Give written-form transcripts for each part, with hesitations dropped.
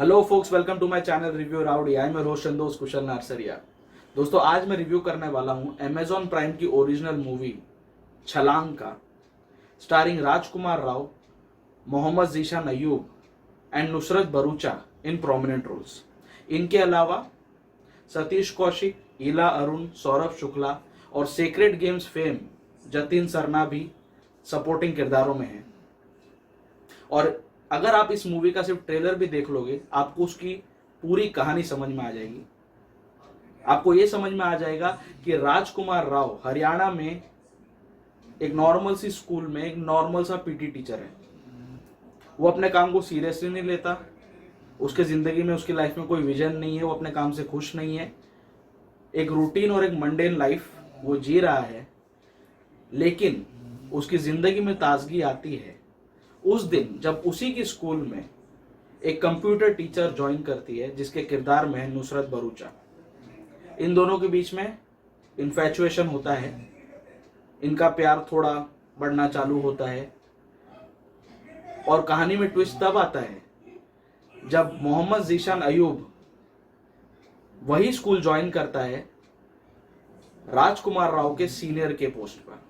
Hello folks, welcome to my channel review rowdy. I am your host Santosh Kushal Narsaria. दोस्तों, आज मैं review करने वाला हूं अमेजॉन प्राइम की ओरिजिनल मूवी छलांग का, starring Rajkummar Rao, Mohammed Zeeshan Ayyub and Nushrratt Bharuccha in prominent roles. इनके अलावा सतीश कौशिक, इला अरुण, सौरभ शुक्ला और Sacred Games fame Jatin Sarna भी सपोर्टिंग किरदारों में हैं। और अगर आप इस मूवी का सिर्फ ट्रेलर भी देख लोगे, आपको उसकी पूरी कहानी समझ में आ जाएगी। आपको ये समझ में आ जाएगा कि राजकुमार राव हरियाणा में एक नॉर्मल सी स्कूल में एक नॉर्मल सा पीटी टीचर है। वो अपने काम को सीरियसली नहीं लेता। उसके जिंदगी में, उसकी लाइफ में कोई विजन नहीं है। वो अपने काम से खुश नहीं है। एक रूटीन और एक मंडेन लाइफ वो जी रहा है। लेकिन उसकी जिंदगी में ताजगी आती है उस दिन जब उसी की स्कूल में एक कंप्यूटर टीचर ज्वाइन करती है, जिसके किरदार में है नुसरत भरूचा। इन दोनों के बीच में इन्फैचुएशन होता है। इनका प्यार थोड़ा बढ़ना चालू होता है और कहानी में ट्विस्ट तब आता है जब मोहम्मद जीशान अयूब वही स्कूल ज्वाइन करता है राजकुमार राव के सीनियर के पोस्ट पर,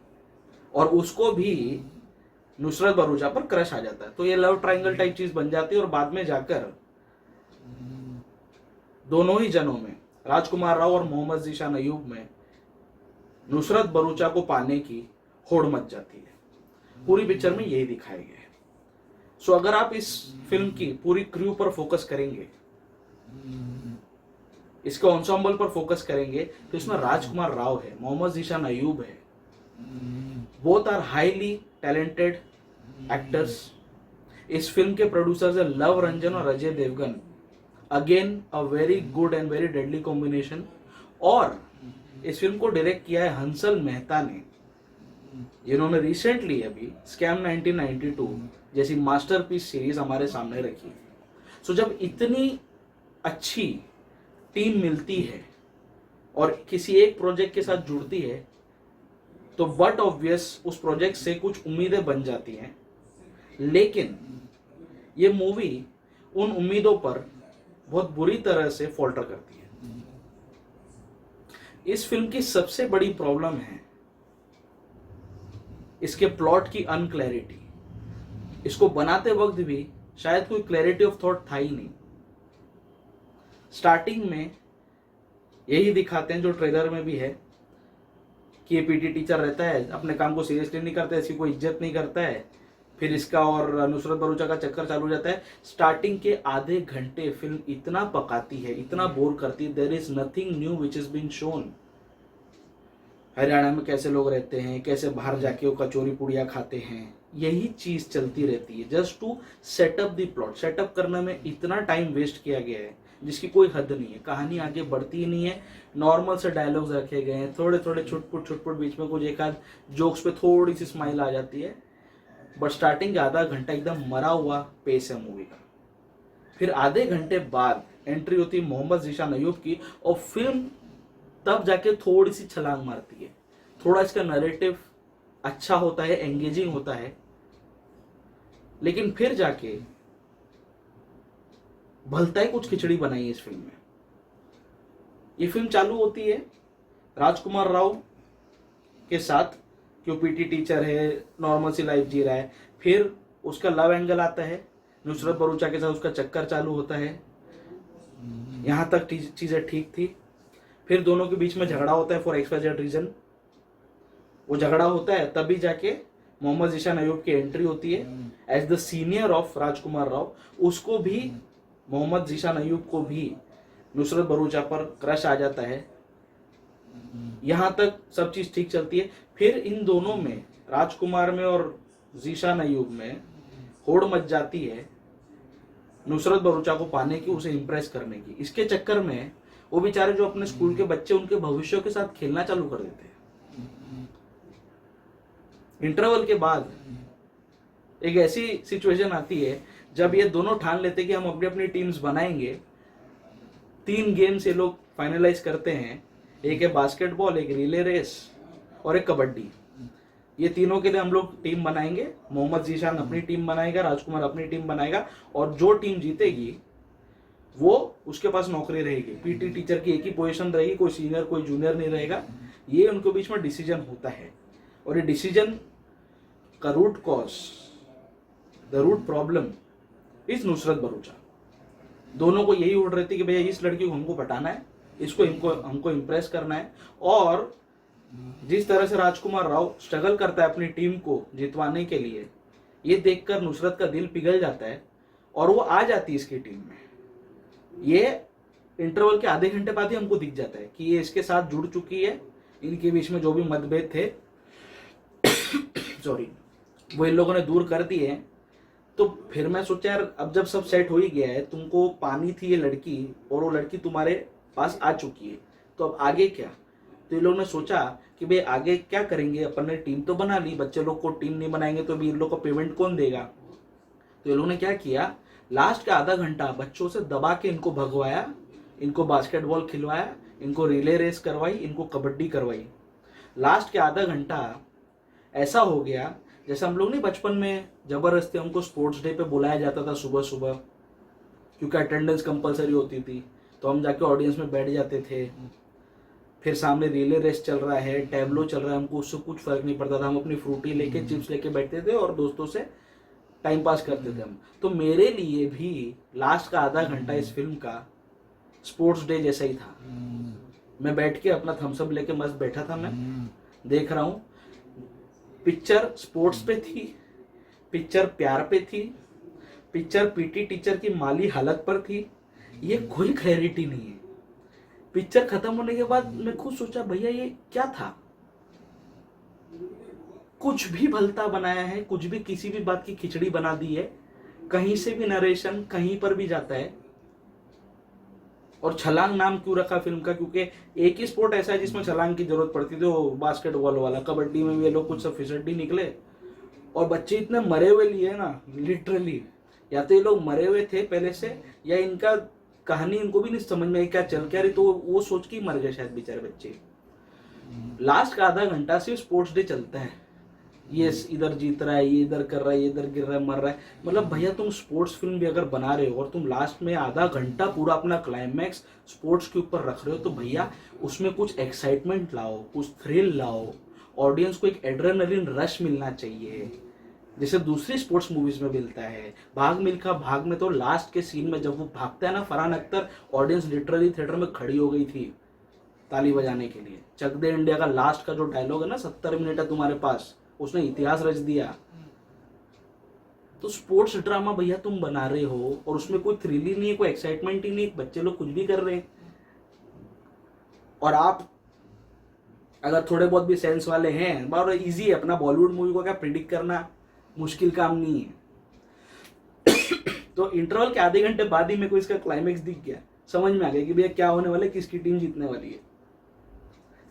और उसको भी नुसरत भरूचा पर क्रश आ जाता है। तो ये लव ट्रायंगल टाइप चीज बन जाती है और बाद में जाकर दोनों ही जनों में, राजकुमार राव और मोहम्मद जीशान अयूब में, नुसरत भरूचा को पाने की होड़ मच जाती है। पूरी पिक्चर में यही दिखाया गया है। सो अगर आप इस फिल्म की पूरी क्रू पर फोकस करेंगे, इसके एंसेम्बल पर फोकस करेंगे, तो इसमें राजकुमार राव है, मोहम्मद जीशान अयूब है। Both are highly talented actors. इस फिल्म के प्रोड्यूसर्स है लव रंजन और Ajay Devgn. Again a very good and very deadly combination. और इस फिल्म को डायरेक्ट किया है हंसल मेहता ने, जिन्होंने रिसेंटली अभी स्कैम 1992 जैसी मास्टरपीस सीरीज हमारे सामने रखी। सो जब इतनी अच्छी टीम मिलती है और किसी एक प्रोजेक्ट के साथ जुड़ती है, तो बट ऑब्वियस उस प्रोजेक्ट से कुछ उम्मीदें बन जाती हैं। लेकिन ये मूवी उन उम्मीदों पर बहुत बुरी तरह से फॉल्टर करती है। इस फिल्म की सबसे बड़ी प्रॉब्लम है इसके प्लॉट की अनक्लैरिटी। इसको बनाते वक्त भी शायद कोई क्लैरिटी ऑफ थॉट था ही नहीं। स्टार्टिंग में यही दिखाते हैं, जो ट्रेलर में भी है, कि ये पीटी टीचर रहता है, अपने काम को सीरियसली नहीं करता है, इसकी कोई इज्जत नहीं करता है। फिर इसका और नुसरत भरूचा का चक्कर चालू हो जाता है। स्टार्टिंग के आधे घंटे फिल्म इतना पकाती है, इतना बोर करती है। There is nothing new which is been shown. Haryana में कैसे लोग रहते हैं, कैसे बाहर जाके वो कचौरी पुड़िया खाते हैं, यही चीज चलती रहती है। Just to set up the plot. Set up करने में इतना टाइम वेस्ट किया गया है जिसकी कोई हद नहीं है। कहानी आगे बढ़ती ही नहीं है। नॉर्मल से डायलॉग्स रखे गए हैं, थोड़े थोड़े छुटपुट बीच में कुछ एक आध जोक्स पे थोड़ी सी स्माइल आ जाती है। बट स्टार्टिंग के आधा घंटा एकदम मरा हुआ पेस है मूवी का। फिर आधे घंटे बाद एंट्री होती है मोहम्मद जीशान अयूब की, और फिल्म तब जाके थोड़ी सी छलांग मारती है। थोड़ा इसका नैरेटिव अच्छा होता है, एंगेजिंग होता है, लेकिन फिर जाके भलता ही कुछ खिचड़ी बनाई है इस फिल्म में। ये फिल्म चालू होती है राजकुमार राव के साथ, कि वो पीटी टीचर है, नॉर्मल सी लाइफ जी रहा है। फिर उसका लव एंगल आता है, नुसरत भरूचा के साथ उसका चक्कर चालू होता है। यहां तक चीजें ठीक थी। फिर दोनों के बीच में झगड़ा होता है फॉर एक्सवाइजेड रीजन। वो झगड़ा होता है, तभी जाके मोहम्मद जीशान अयूब की एंट्री होती है एज द सीनियर ऑफ राजकुमार राव। उसको भी, मोहम्मद जीशान अयूब को भी नुसरत भरूचा पर क्रश आ जाता है। यहां तक सब चीज ठीक चलती है। फिर इन दोनों में, राजकुमार में और जीशान अयूब में, होड़ मच जाती है नुसरत भरूचा को पाने की, उसे इंप्रेस करने की। इसके चक्कर में वो बेचारे जो अपने स्कूल के बच्चे, उनके भविष्य के साथ खेलना चालू कर देते हैं। इंटरवल के बाद एक ऐसी सिचुएशन आती है जब ये दोनों ठान लेते कि हम अपनी अपनी टीम्स बनाएंगे। 3 गेम्स ये लोग फाइनलाइज करते हैं। एक है बास्केटबॉल, एक रिले रेस और एक कबड्डी। ये तीनों के लिए हम लोग टीम बनाएंगे। मोहम्मद जीशान अपनी टीम बनाएगा, राजकुमार अपनी टीम बनाएगा, और जो टीम जीतेगी वो उसके पास नौकरी रहेगी, पीटी टीचर की एक ही पोजीशन रहेगी, कोई सीनियर कोई जूनियर नहीं रहेगा। ये उनके बीच में डिसीजन होता है, और ये डिसीजन का root cause, the root problem is Nushrat Bharucha. दोनों को यही उड़ रहती कि भैया इस लड़की को हमको पटाना है, इसको हमको इम्प्रेस करना है। और जिस तरह से राजकुमार राव स्ट्रगल करता है अपनी टीम को जितवाने के लिए, ये देखकर नुसरत का दिल पिघल जाता है और वो आ जाती है इसकी टीम में। ये इंटरवल के आधे घंटे बाद ही हमको दिख जाता है कि ये इसके साथ जुड़ चुकी है, इनके बीच में जो भी मतभेद थे सॉरी वो इन लोगों ने दूर कर दिए। तो फिर मैं सोचा यार अब जब सब सेट हो ही गया है, तुमको पानी थी ये लड़की और वो लड़की तुम्हारे पास आ चुकी है, तो अब आगे क्या। तो ये लोगों ने सोचा कि भाई आगे क्या करेंगे, अपन ने टीम तो बना ली, बच्चे लोग को टीम नहीं बनाएंगे तो भी इन लोग को पेमेंट कौन देगा। तो ये लोगों ने क्या किया, लास्ट का आधा घंटा बच्चों से दबा के इनको भगवाया, इनको बास्केटबॉल खिलवाया, इनको रिले रेस करवाई, इनको कबड्डी करवाई। लास्ट के आधा घंटा ऐसा हो गया जैसे हम लोग नहीं बचपन में जबरदस्ती हमको स्पोर्ट्स डे पे बुलाया जाता था सुबह सुबह, क्योंकि अटेंडेंस कंपलसरी होती थी, तो हम जाके ऑडियंस में बैठ जाते थे। फिर सामने रिले रेस चल रहा है, टैबलो चल रहा है, हमको उससे कुछ फर्क नहीं पड़ता था, हम अपनी फ्रूटी लेके चिप्स लेके बैठते थे और दोस्तों से टाइम पास करते थे हम। तो मेरे लिए भी लास्ट का आधा घंटा इस फिल्म का स्पोर्ट्स डे जैसा ही था। मैं बैठ के अपना थम्सअप लेके मस्त बैठा था, मैं देख रहा हूँ। पिक्चर स्पोर्ट्स पे थी, पिक्चर प्यार पे थी, पिक्चर पीटी टीचर की माली हालत पर थी, ये कोई क्लैरिटी नहीं है। पिक्चर खत्म होने के बाद मैं खुद सोचा भैया ये क्या था, कुछ भी भलता बनाया है, कुछ भी किसी भी बात की खिचड़ी बना दी है, कहीं से भी नरेशन कहीं पर भी जाता है। और छलांग नाम क्यों रखा फिल्म का, क्योंकि एक ही स्पोर्ट ऐसा है जिसमें छलांग की जरूरत पड़ती थी, वो बास्केटबॉल वाला। कबड्डी में भी ये लोग कुछ सब फिसड्डी निकले और बच्चे इतने मरे हुए लिए ना, लिटरली। या तो ये लोग मरे हुए थे पहले से, या इनका कहानी इनको भी नहीं समझ में आई क्या चल क्या रही, तो वो सोच के ही मर गए शायद बेचारे बच्चे। लास्ट का आधा घंटा सिर्फ स्पोर्ट्स डे चलता है, ये इधर जीत रहा है, ये इधर कर रहा है, ये इधर गिर रहा है, मर रहा है। मतलब भैया तुम स्पोर्ट्स फिल्म भी अगर बना रहे हो और तुम लास्ट में आधा घंटा पूरा अपना क्लाइमैक्स स्पोर्ट्स के ऊपर रख रहे हो, तो भैया उसमें कुछ एक्साइटमेंट लाओ, कुछ थ्रिल लाओ, ऑडियंस को एक एड्रेनलिन रश मिलना चाहिए, जैसे दूसरी स्पोर्ट्स मूवीज में मिलता है। भाग मिल्खा भाग में तो लास्ट के सीन में जब वो भागता है ना Farhan Akhtar, audience literally theatre में खड़ी हो गई थी ताली बजाने के लिए। चक दे इंडिया का लास्ट का जो डायलॉग है ना, 70 मिनट है तुम्हारे पास, उसने इतिहास रच दिया। तो स्पोर्ट्स ड्रामा भैया तुम बना रहे हो और उसमें कोई थ्रिल ही नहीं है, कोई एक्साइटमेंट ही नहीं, बच्चे लोग कुछ भी कर रहे हैं। और आप अगर थोड़े बहुत भी सेंस वाले हैं, बहुत इजी है, अपना बॉलीवुड मूवी को क्या प्रिडिक्ट करना मुश्किल काम नहीं है। तो इंटरवल के आधे घंटे बाद ही मेरे को इसका क्लाइमेक्स दिख गया, समझ में आ गया कि भैया क्या होने वाला है, किसकी टीम जीतने वाली है।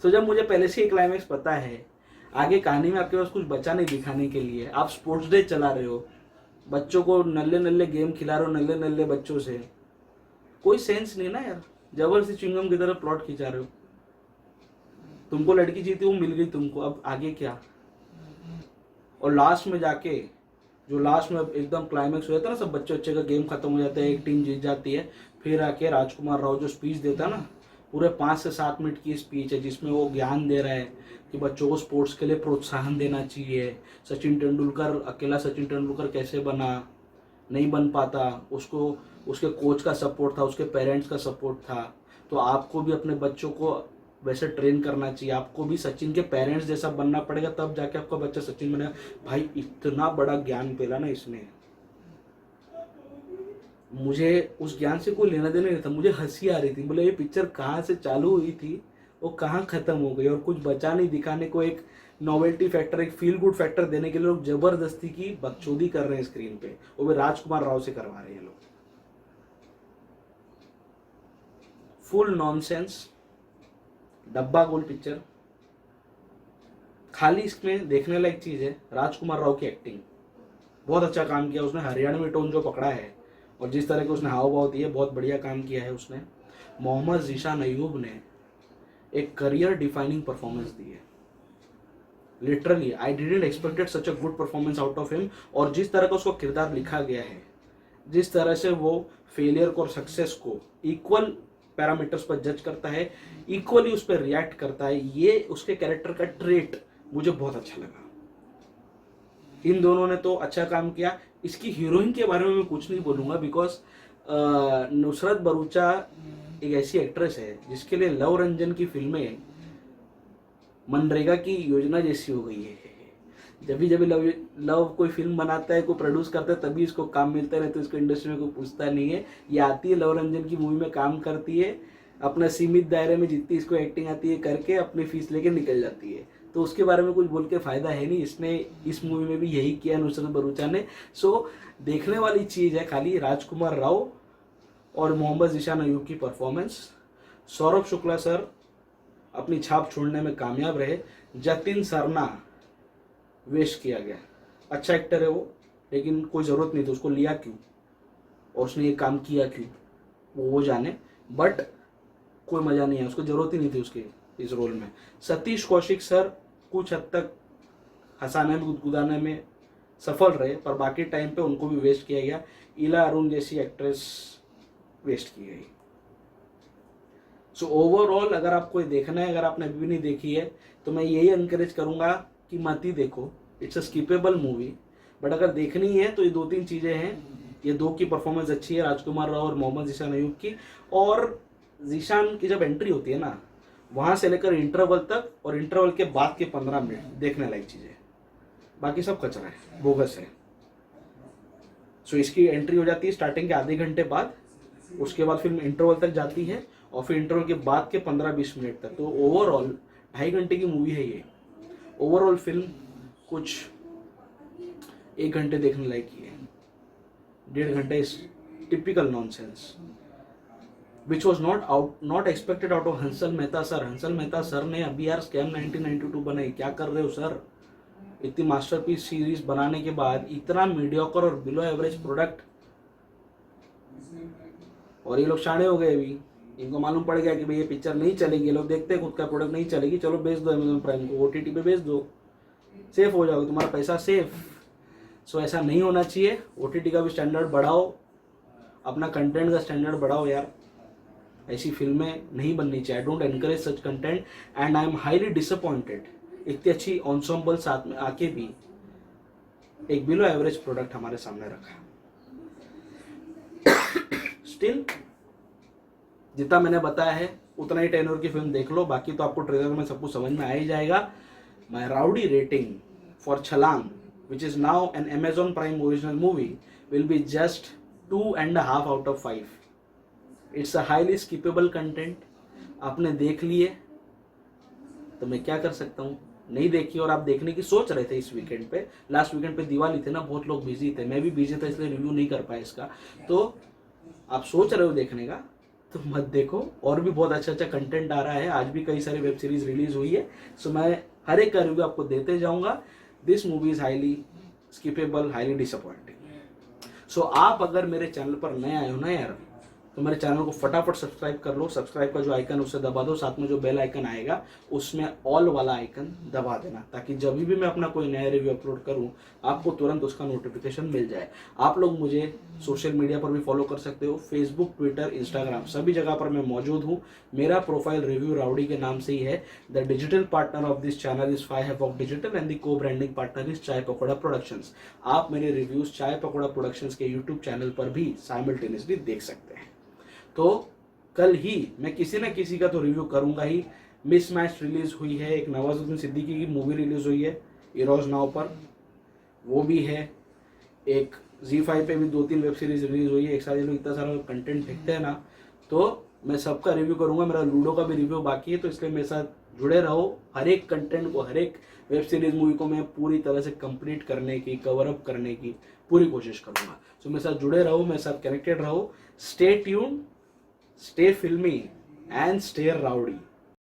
तो जब मुझे पहले से ही क्लाइमेक्स पता है, आगे कहानी में आपके पास कुछ बचा नहीं दिखाने के लिए, आप स्पोर्ट्स डे चला रहे हो, बच्चों को नल्ले नल्ले गेम खिला रहे हो, नल्ले नल्ले बच्चों से, कोई सेंस नहीं ना यार। जबरदस्ती चिंगम की तरह प्लॉट खिंचा रहे हो। तुमको लड़की जीती, वो मिल गई तुमको, अब आगे क्या। और लास्ट में जाके जो लास्ट में एकदम क्लाइमेक्स हो जाता है ना, सब बच्चे बच्चे का गेम खत्म हो जाता है, एक टीम जीत जाती है, फिर आके राजकुमार राव जो स्पीच देता है ना, पूरे 5 से 7 मिनट की स्पीच है, जिसमें वो ज्ञान दे रहा है कि बच्चों को स्पोर्ट्स के लिए प्रोत्साहन देना चाहिए। सचिन तेंदुलकर, अकेला सचिन तेंदुलकर कैसे बना, नहीं बन पाता, उसको उसके कोच का सपोर्ट था, उसके पेरेंट्स का सपोर्ट था। तो आपको भी अपने बच्चों को वैसे ट्रेन करना चाहिए, आपको भी सचिन के पेरेंट्स जैसा बनना पड़ेगा, तब जाके आपका बच्चा सचिन बनेगा। भाई इतना बड़ा ज्ञान पेला ना इसने, मुझे उस ज्ञान से कोई लेना देना नहीं था, मुझे हंसी आ रही थी। बोले ये पिक्चर कहाँ से चालू हुई थी, वो कहाँ खत्म हो गई, और कुछ बचा नहीं दिखाने को। एक नोवेल्टी फैक्टर, एक फील गुड फैक्टर देने के लिए लोग जबरदस्ती की बकचोदी कर रहे हैं स्क्रीन पे, वो भी राजकुमार राव से करवा रहे हैं लोग। फुल नॉनसेंस, डब्बा गोल पिक्चर। खाली इसमें देखने लायक चीज है राजकुमार राव की एक्टिंग, बहुत अच्छा काम किया उसने। हरियाणवी टोन जो पकड़ा है और जिस तरह के उसने हाव भाव दिए, बहुत बढ़िया काम किया है उसने। मोहम्मद जीशान अयूब ने एक करियर डिफाइनिंग परफॉर्मेंस दी है, literally I didn't expected such a good performance out of him. और जिस तरह का उसको किरदार लिखा गया है, जिस तरह से वो फेलियर को और सक्सेस को इक्वल पैरामीटर्स पर जज करता है, इक्वली उस पर रिएक्ट करता है, ये उसके कैरेक्टर का ट्रेट मुझे बहुत अच्छा लगा। इन दोनों ने तो अच्छा काम किया। इसकी हीरोइन के बारे में मैं कुछ नहीं बोलूँगा, बिकॉज नुसरत भरूचा एक ऐसी एक्ट्रेस है जिसके लिए लव रंजन की फिल्में मनरेगा की योजना जैसी हो गई है। जब भी लव कोई फिल्म बनाता है, कोई प्रोड्यूस करता है, तभी इसको काम मिलता है, नहीं तो इसको इंडस्ट्री में कोई पूछता नहीं है। ये आती है लव रंजन की मूवी में काम करती है, अपना सीमित दायरे में जितनी इसको एक्टिंग आती है करके अपनी फीस लेके निकल जाती है। तो उसके बारे में कुछ बोल के फ़ायदा है नहीं। इसने इस मूवी में भी यही किया नुसरत भरूचा ने। सो देखने वाली चीज़ है खाली राजकुमार राव और मोहम्मद ज़ीशान अयूब की परफॉर्मेंस। सौरभ शुक्ला सर अपनी छाप छोड़ने में कामयाब रहे। जतिन सरना वेस्ट किया गया, अच्छा एक्टर है वो, लेकिन कोई ज़रूरत नहीं थी, उसको लिया क्यों और उसने ये काम किया क्यों वो जाने, बट कोई मज़ा नहीं है, उसको ज़रूरत ही नहीं थी उसके इस रोल में। सतीश कौशिक सर कुछ हद तक हंसाने में गुदगुदाने में सफल रहे, पर बाकी टाइम पे उनको भी वेस्ट किया गया। इला अरुण जैसी एक्ट्रेस वेस्ट की गई। सो ओवरऑल अगर आपको ये देखना है, अगर आपने अभी भी नहीं देखी है, तो मैं यही एनकरेज करूँगा कि मत ही देखो। It's a skippable movie, but अगर देखनी है तो ये 2-3 चीज़ें हैं। ये दो की परफॉर्मेंस अच्छी है, राजकुमार राव और मोहम्मद ज़ीशान अयूब की। और ज़ीशान की जब एंट्री होती है ना, वहाँ से लेकर इंटरवल तक और इंटरवल के बाद के 15 मिनट देखने लायक चीज़ें, बाकी सब कचरा है, बोगस है। सो इसकी एंट्री हो जाती है स्टार्टिंग के आधे घंटे बाद, उसके बाद फिल्म इंटरवल तक जाती है और फिर इंटरवल के बाद के 15-20 मिनट तक। तो ओवरऑल 2.5 घंटे की मूवी है ये। ओवरऑल फिल्म कुछ 1 घंटे देखने लायक ही है, 1.5 घंटे is typical nonsense which was not expected out of Hansal Mehta sir. Hansal Mehta sir ने अभी यार स्कैम 1992 बनाई, क्या कर रहे हो सर? इतनी मास्टरपीस सीरीज बनाने के बाद इतना मीडियोकर और बिलो एवरेज प्रोडक्ट, और ये लोग शाणे हो गए। अभी इनको मालूम पड़ गया कि भाई ये पिक्चर नहीं चलेगी, ये लोग देखते हैं खुद का प्रोडक्ट नहीं चलेगी, चलो बेच दो अमेजोन प्राइम को, OTT पे बेच दो, सेफ हो जाओगे, तुम्हारा पैसा सेफ। सो ऐसा नहीं होना चाहिए। OTT का भी स्टैंडर्ड बढ़ाओ, अपना कंटेंट का स्टैंडर्ड बढ़ाओ यार। ऐसी फिल्में नहीं बननी चाहिए। I don't encourage such content and I am highly disappointed. इतनी अच्छी ऑन्सम्बल साथ में आके भी एक बिलो एवरेज प्रोडक्ट हमारे सामने रखा। स्टिल जितना मैंने बताया है उतना ही टेनर की फिल्म देख लो, बाकी तो आपको ट्रेलर में सब कुछ समझ में आ ही जाएगा। My rowdy rating for Chhalaang which is now an Amazon Prime original movie will be just 2.5 out of 5। It's a highly skippable content. आपने देख लिए तो मैं क्या कर सकता हूँ? नहीं देखी और आप देखने की सोच रहे थे इस वीकेंड पे, लास्ट वीकेंड पे दिवाली थे ना, बहुत लोग बिजी थे, मैं भी बिजी था, इसलिए रिव्यू नहीं कर पाया इसका। तो आप सोच रहे हो देखने का तो मत देखो, और भी बहुत अच्छा अच्छा कंटेंट आ रहा है। आज भी कई सारी वेब सीरीज रिलीज हुई है, सो मैं हर एक का रिव्यू आपको देते जाऊंगा। This movie is highly skippable, highly disappointing. So आप अगर मेरे चैनल पर नए आए हो ना यार, तो मेरे चैनल को फटाफट सब्सक्राइब कर लो। सब्सक्राइब का जो आइकन उसे दबा दो, साथ में जो बेल आइकन आएगा उसमें ऑल वाला आइकन दबा देना, ताकि जब भी मैं अपना कोई नया रिव्यू अपलोड करूं आपको तुरंत उसका नोटिफिकेशन मिल जाए। आप लोग मुझे सोशल मीडिया पर भी फॉलो कर सकते हो, फेसबुक, ट्विटर, इंस्टाग्राम, सभी जगह पर मैं मौजूद हूँ। मेरा प्रोफाइल रिव्यू राउडी के नाम से ही है। The digital partner of this channel is 5 Havoc digital and the को ब्रांडिंग पार्टनर इज चाय पकौड़ा प्रोडक्शंस। आप मेरे रिव्यूज चाय पकौड़ा प्रोडक्शंस के यूट्यूब चैनल पर भी साइमल्टेनियसली देख सकते हैं। तो कल ही मैं किसी न किसी का तो रिव्यू करूंगा ही। मिसमैच रिलीज हुई है, एक नवाजुद्दीन सिद्दीकी की मूवी रिलीज हुई है इरोज नाउ पर, वो भी है। एक ZEE5 पे भी 2-3 वेब सीरीज रिलीज हुई है। एक साथ ये लोग इतना सारा कंटेंट फेंकते हैं ना, तो मैं सबका रिव्यू करूंगा। मेरा लूडो का भी रिव्यू बाकी है, तो इसलिए मेरे साथ जुड़े रहो। हर एक कंटेंट को, हर एक वेब सीरीज मूवी को मैं पूरी तरह से कंप्लीट करने की, कवर अप करने की पूरी कोशिश करूंगा। सो मेरे साथ जुड़े रहो, मेरे साथ कनेक्टेड रहो। Stay tune, stay filmy and stay rowdy.